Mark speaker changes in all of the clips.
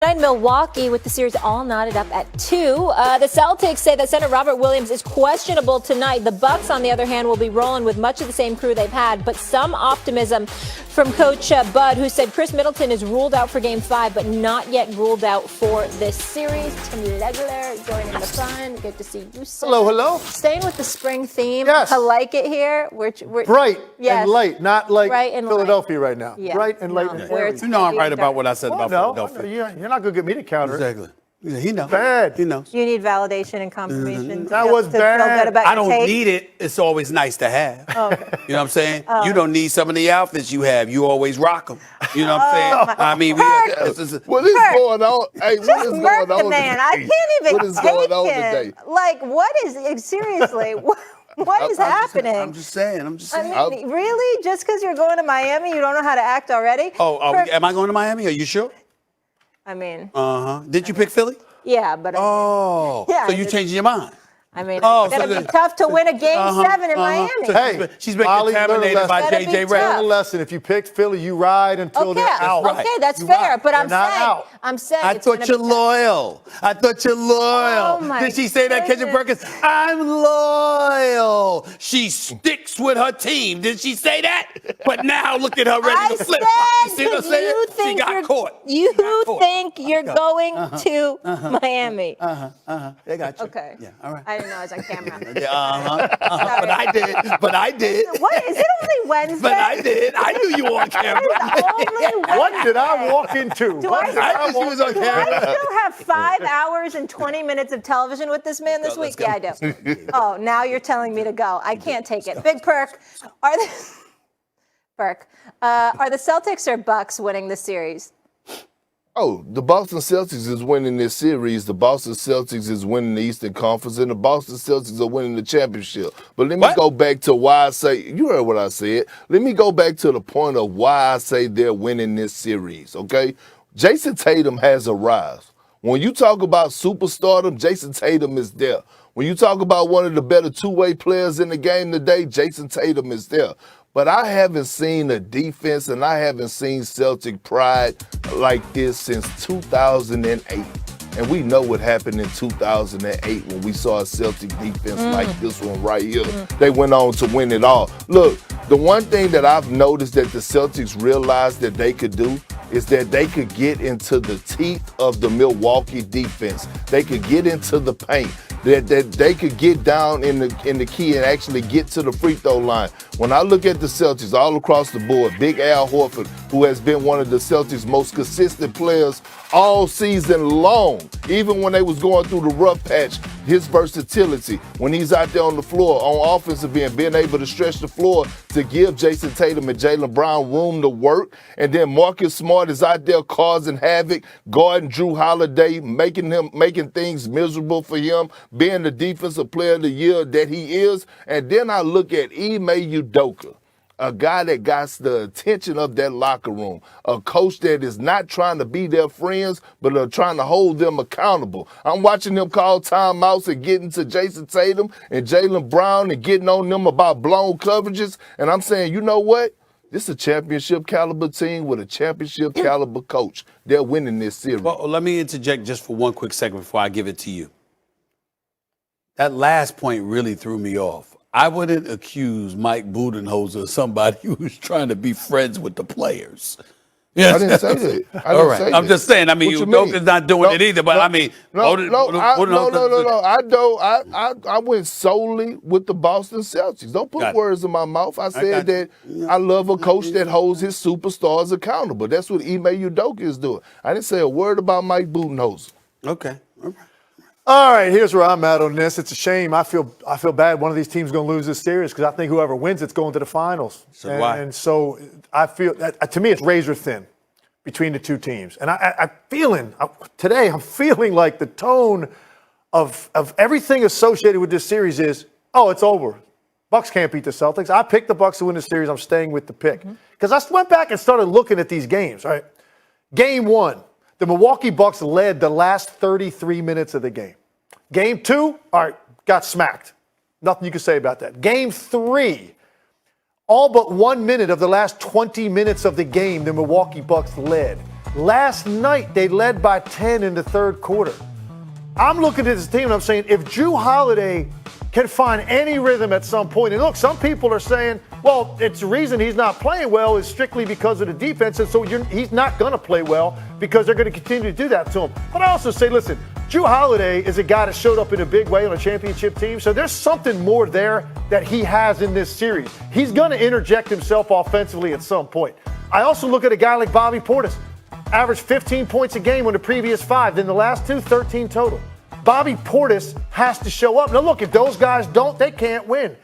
Speaker 1: In Milwaukee with the series all knotted up at 2. The Celtics say that center Robert Williams is questionable tonight. The Bucks, on the other hand, will be rolling with much of the same crew they've had, but some optimism from Coach Bud, who said Chris Middleton is ruled out for Game 5, but not yet ruled out for this series. Tim Legler joining the fun. Good to see you, sir.
Speaker 2: Hello.
Speaker 1: Staying with the spring theme.
Speaker 2: Yes.
Speaker 1: I like it here. We're
Speaker 2: bright
Speaker 1: yes.
Speaker 2: and light, not like Philadelphia
Speaker 1: light.
Speaker 2: right now.
Speaker 1: Yeah.
Speaker 2: Bright and light.
Speaker 1: No,
Speaker 2: and
Speaker 1: where
Speaker 2: airy.
Speaker 1: it's
Speaker 3: You know I'm right about
Speaker 1: dark.
Speaker 3: what I said about Philadelphia.
Speaker 2: You're not going to get me to counter it.
Speaker 3: Exactly. He knows.
Speaker 2: Bad.
Speaker 3: He knows.
Speaker 1: You need validation and confirmation.
Speaker 2: That
Speaker 1: to
Speaker 2: was
Speaker 1: feel
Speaker 2: bad.
Speaker 1: good about
Speaker 3: I
Speaker 1: your
Speaker 3: don't
Speaker 1: take?
Speaker 3: need it. It's always nice to have.
Speaker 1: Oh, okay.
Speaker 3: You know what I'm saying? You don't need some of the outfits you have. You always rock them. You know what I'm saying? I mean,
Speaker 4: What is going on? Hey, what is
Speaker 1: Murk
Speaker 4: going on
Speaker 1: the man.
Speaker 4: today?
Speaker 1: I can't even
Speaker 4: What is
Speaker 1: take
Speaker 4: going on
Speaker 1: him.
Speaker 4: today?
Speaker 1: Like, what is seriously? What is happening?
Speaker 3: I'm just saying.
Speaker 1: I mean, really? Just because you're going to Miami, you don't know how to act already?
Speaker 3: Am I going to Miami? Are you sure?
Speaker 1: I mean,
Speaker 3: Did you pick Philly?
Speaker 1: yeah, but
Speaker 3: Oh,
Speaker 1: yeah,
Speaker 3: so you changing your mind?
Speaker 1: I mean,
Speaker 3: Oh,
Speaker 1: it's gonna
Speaker 3: so
Speaker 1: be tough to win a Game 7 in Miami.
Speaker 3: So
Speaker 2: Hey,
Speaker 3: she's been
Speaker 2: Molly,
Speaker 3: contaminated
Speaker 2: learn a
Speaker 3: by
Speaker 1: lesson.
Speaker 3: J.J.
Speaker 1: Gotta be
Speaker 3: Redick.
Speaker 1: tough.
Speaker 2: Learn a lesson. If you pick Philly, you ride until they're out.
Speaker 3: right.
Speaker 1: Okay, that's
Speaker 3: You
Speaker 1: fair.
Speaker 3: right.
Speaker 1: But I'm
Speaker 2: They're not
Speaker 1: saying,
Speaker 2: out.
Speaker 1: I
Speaker 3: thought
Speaker 1: it's
Speaker 3: you're
Speaker 1: gonna be tough.
Speaker 3: loyal. I thought you're loyal.
Speaker 1: Oh, my
Speaker 3: Did she say that, Kendra
Speaker 1: goodness.
Speaker 3: Perkins? I'm loyal. She sticks with her team. Did she say that? But now look at her ready to flip. You see what I'm saying? She got caught.
Speaker 1: You
Speaker 3: caught.
Speaker 1: think you're going to Miami?
Speaker 3: They got you.
Speaker 1: Okay.
Speaker 3: Yeah, all right.
Speaker 1: I didn't know I was on camera.
Speaker 3: But I did.
Speaker 1: What? Is it only Wednesday?
Speaker 3: But I did. I knew you were on camera.
Speaker 2: What did I walk into?
Speaker 1: Do
Speaker 2: What
Speaker 1: I
Speaker 2: did I
Speaker 3: knew she
Speaker 2: walk
Speaker 3: was on
Speaker 1: Do
Speaker 3: camera.
Speaker 1: I still have 5 hours and 20 minutes of television with this man this week? Yeah, I do. Oh, now you're telling me to go. I can't take it. Big Perk. Are the Celtics or Bucks winning the series?
Speaker 4: Oh, the Boston Celtics is winning this series. The Boston Celtics is winning the Eastern Conference, and the Boston Celtics are winning the championship. But let me go back to why I say, you heard what I said. Let me go back to the point of why I say they're winning this series, okay? Jason Tatum has arrived. When you talk about superstardom, Jason Tatum is there. When you talk about one of the better two-way players in the game today, Jason Tatum is there. But I haven't seen a defense and I haven't seen Celtic pride like this since 2008. And we know what happened in 2008 when we saw a Celtic defense like this one right here. They went on to win it all. Look, the one thing that I've noticed that the Celtics realized that they could do is that they could get into the teeth of the Milwaukee defense. They could get into the paint. That they could get down in the key and actually get to the free throw line. When I look at the Celtics all across the board, Big Al Horford, who has been one of the Celtics' most consistent players all season long, even when they was going through the rough patch, his versatility, when he's out there on the floor, on offensive end, being able to stretch the floor to give Jason Tatum and Jaylen Brown room to work, and then Marcus Smart is out there causing havoc, guarding Drew Holiday, making things miserable for him, being the defensive player of the year that he is. And then I look at Ime Udoka, a guy that got the attention of that locker room, a coach that is not trying to be their friends, but are trying to hold them accountable. I'm watching them call timeouts and getting to Jason Tatum and Jaylen Brown and getting on them about blown coverages. And I'm saying, you know what? This is a championship caliber team with a championship caliber coach. They're winning this series.
Speaker 3: Well, let me interject just for one quick second before I give it to you. That last point really threw me off. I wouldn't accuse Mike Budenholzer of somebody who's trying to be friends with the players.
Speaker 4: I didn't say that.
Speaker 3: All right. I'm just saying. I mean, Udoka's not doing it either. But I mean,
Speaker 4: I went solely with the Boston Celtics. Don't put words in my mouth. I said that I love a coach that holds his superstars accountable. That's what Ime Udoka is doing. I didn't say a word about Mike Budenholzer.
Speaker 3: Okay. All right.
Speaker 2: All right, here's where I'm at on this. It's a shame. I feel bad one of these teams is going to lose this series because I think whoever wins it's going to the finals. And so I feel that, to me, it's razor thin between the two teams. And I'm feeling like the tone of everything associated with this series is, oh, it's over. Bucks can't beat the Celtics. I picked the Bucks to win the series. I'm staying with the pick. Because I went back and started looking at these games, right? Game 1, the Milwaukee Bucks led the last 33 minutes of the game. Game 2, all right, got smacked. Nothing you can say about that. Game 3, all but 1 minute of the last 20 minutes of the game, the Milwaukee Bucks led. Last night, they led by 10 in the third quarter. I'm looking at this team and I'm saying, if Drew Holiday can find any rhythm at some point, and look, some people are saying, well, it's the reason he's not playing well is strictly because of the defense, and so he's not going to play well because they're going to continue to do that to him. But I also say, listen, Drew Holiday is a guy that showed up in a big way on a championship team, so there's something more there that he has in this series. He's going to interject himself offensively at some point. I also look at a guy like Bobby Portis, averaged 15 points a game on the previous 5, then the last 2, 13 total. Bobby Portis has to show up. Now, look, if those guys don't, they can't win.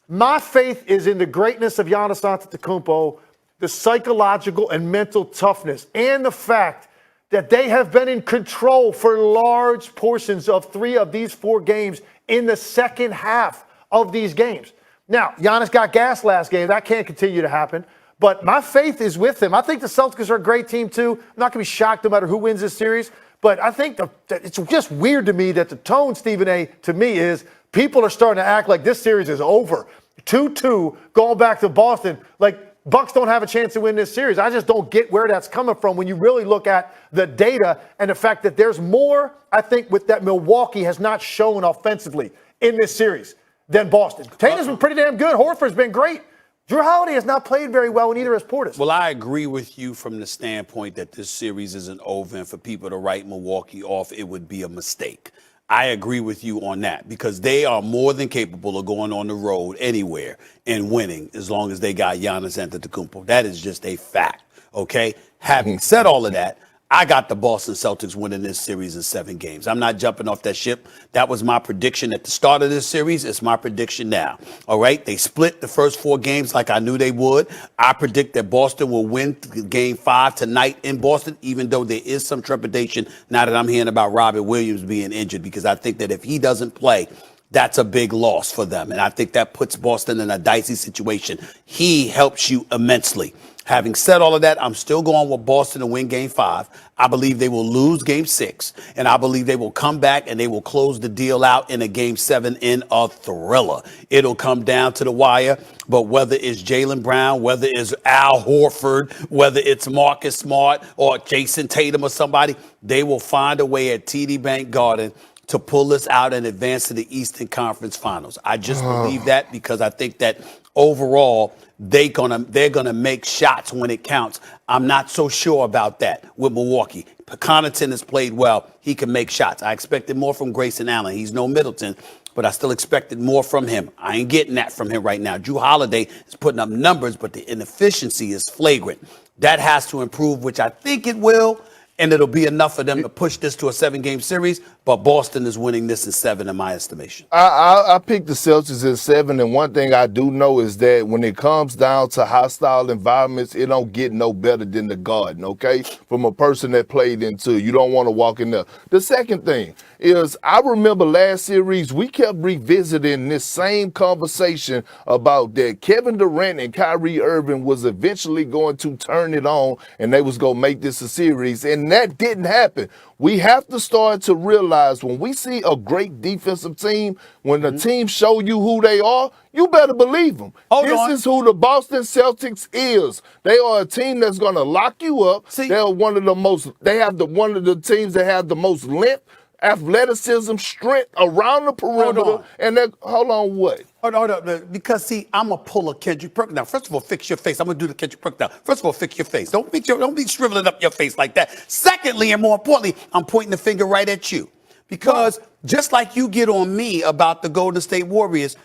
Speaker 2: My faith is in the greatness of Giannis Antetokounmpo, the psychological and mental toughness, and the fact that they have been in control for large portions of 3 of these 4 games in the second half of these games. Now, Giannis got gas last game. That can't continue to happen. But my faith is with him. I think the Celtics are a great team, too. I'm not going to be shocked no matter who wins this series. But I think that it's just weird to me that the tone, Stephen A., to me is people are starting to act like this series is over. 2-2 going back to Boston. Like, Bucks don't have a chance to win this series. I just don't get where that's coming from when you really look at the data and the fact that there's more, I think, with that Milwaukee has not shown offensively in this series than Boston. Tatum's been pretty damn good. Horford's been great. Drew Holiday has not played very well, and neither has Portis.
Speaker 3: Well, I agree with you from the standpoint that this series isn't over, and for people to write Milwaukee off, it would be a mistake. I agree with you on that because they are more than capable of going on the road anywhere and winning as long as they got Giannis Antetokounmpo. That is just a fact, okay? Having said all of that, I got the Boston Celtics winning this series in 7 games. I'm not jumping off that ship. That was my prediction at the start of this series. It's my prediction now. All right? They split the first 4 games like I knew they would. I predict that Boston will win game 5 tonight in Boston, even though there is some trepidation now that I'm hearing about Robert Williams being injured, because I think that if he doesn't play, that's a big loss for them. And I think that puts Boston in a dicey situation. He helps you immensely. Having said all of that, I'm still going with Boston to win game 5. I believe they will lose game 6, and I believe they will come back and they will close the deal out in a game 7 in a thriller. It'll come down to the wire, but whether it's Jaylen Brown, whether it's Al Horford, whether it's Marcus Smart or Jason Tatum or somebody, they will find a way at TD Bank Garden to pull this out and advance to the Eastern Conference Finals. I just believe that because I think that overall they're gonna make shots when it counts. I'm not so sure about that with Milwaukee. Connaughton has played well. He can make shots. I expected more from Grayson Allen. He's no Middleton, but I still expected more from him. I ain't getting that from him right now. Drew Holiday is putting up numbers, but the inefficiency is flagrant. That has to improve, which I think it will. And it'll be enough for them to push this to a 7-game series, but Boston is winning this in 7 in my estimation.
Speaker 4: I picked the Celtics in 7, and one thing I do know is that when it comes down to hostile environments, it don't get no better than the Garden, okay? From a person that played into, you don't want to walk in there. The second thing is, I remember last series, we kept revisiting this same conversation about that Kevin Durant and Kyrie Irving was eventually going to turn it on, and they was going to make this a series, and that didn't happen. We have to start to realize when we see a great defensive team, when the team show you who they are, you better believe them. This is who the Boston Celtics is. They are a team that's going to lock you up. They are one of the teams that have the most length, athleticism, strength around the perimeter. And that, hold on,
Speaker 3: because see, I'm gonna pull a Kendrick Perkins. Now, first of all, fix your face. I'm gonna do the Kendrick Perkins now. First of all, fix your face. Don't be shriveling up your face like that. Secondly, and more importantly, I'm pointing the finger right at you, because just like you get on me about the Golden State Warriors,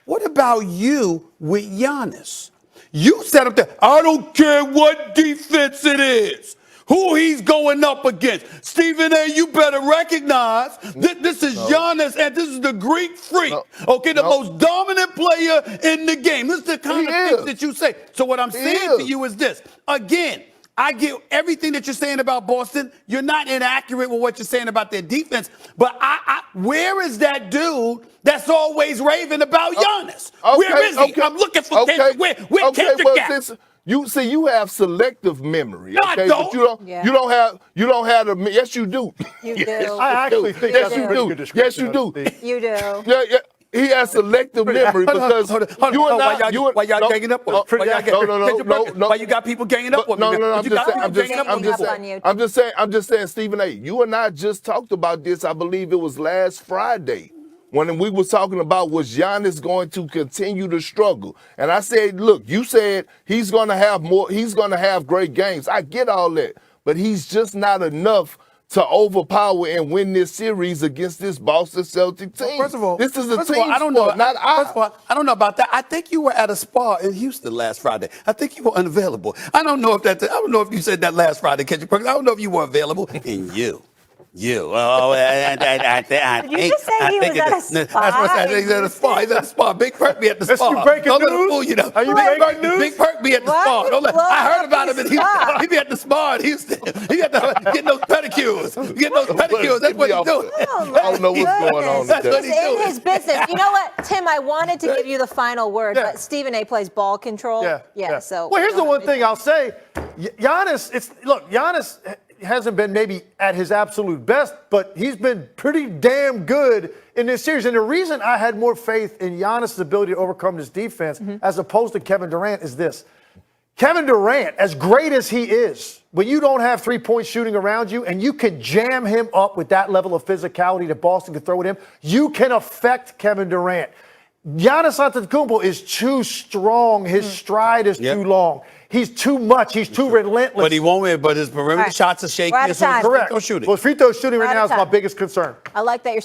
Speaker 3: what about you with Giannis? You set up there. I don't care what defense it is, who he's going up against. Stephen A., you better recognize that this is Giannis, and this is the Greek freak, the most dominant player in the game. This is the kind of things that you say. So what I'm saying to you is this. Again, I get everything that you're saying about Boston. You're not inaccurate with what you're saying about their defense. But where is that dude that's always raving about Giannis? Where is he? I'm looking for Kendrick. Where Kendrick at?
Speaker 4: You have selective memory.
Speaker 3: No,
Speaker 4: okay?
Speaker 3: I don't.
Speaker 4: But you don't have yes, you do.
Speaker 1: You do.
Speaker 2: I actually think
Speaker 4: yes,
Speaker 2: that's
Speaker 4: you
Speaker 2: a pretty
Speaker 4: do.
Speaker 2: good description.
Speaker 4: Yes, you do.
Speaker 1: You do.
Speaker 4: Yeah. He has selective memory because you and I.
Speaker 3: Why y'all ganging up?
Speaker 4: No,
Speaker 3: Why you got people ganging up with me?
Speaker 4: No. I'm just saying, Stephen A. You and I just talked about this. I believe it was last Friday when we was talking about was Giannis going to continue to struggle, and I said, look, you said he's going to have more. He's going to have great games. I get all that, but he's just not enough to overpower and win this series against this Boston Celtics team.
Speaker 3: First of all,
Speaker 4: this is a team
Speaker 3: I don't know.
Speaker 4: sport, not
Speaker 3: First of all, I don't know about that. I think you were at a spa in Houston last Friday. I think you were unavailable. I don't know if you said that last Friday, Kendrick Perkins. I don't know if you were available. And you. Oh,
Speaker 1: Did you just say he was at a spa?
Speaker 3: That's what I said. He's at a spa. He's at a spa. Big Perk be at the spa.
Speaker 2: You breaking
Speaker 3: Don't let
Speaker 2: news?
Speaker 3: him fool you know.
Speaker 2: Are you breaking news?
Speaker 3: Big Perk be at the spa. Don't let, I heard about him in Houston. He be at the spa in Houston. He got getting those pedicures. Getting those pedicures. That's what he's doing.
Speaker 4: I don't know what's going on
Speaker 3: That's what
Speaker 4: today.
Speaker 3: he's doing.
Speaker 1: In his business. You know what, Tim? I wanted to give you the final word,
Speaker 2: Yeah.
Speaker 1: but Stephen A. plays ball control.
Speaker 2: Yeah.
Speaker 1: So.
Speaker 2: Well, here's the one thing I'll say. Giannis, Giannis hasn't been maybe at his absolute best, but he's been pretty damn good in this series. And the reason I had more faith in Giannis' ability to overcome this defense as opposed to Kevin Durant is this. Kevin Durant, as great as he is, when you don't have three-point shooting around you and you can jam him up with that level of physicality that Boston can throw at him, you can affect Kevin Durant. Giannis Antetokounmpo is too strong. His stride is too long. He's too much. He's too relentless.
Speaker 3: But he won't win. But his perimeter shots are shaky.
Speaker 1: We're out of time.
Speaker 2: Correct.
Speaker 3: Free throw shooting.
Speaker 2: Well, free throw shooting right now is
Speaker 1: time.
Speaker 2: my biggest concern.
Speaker 1: I like that you're.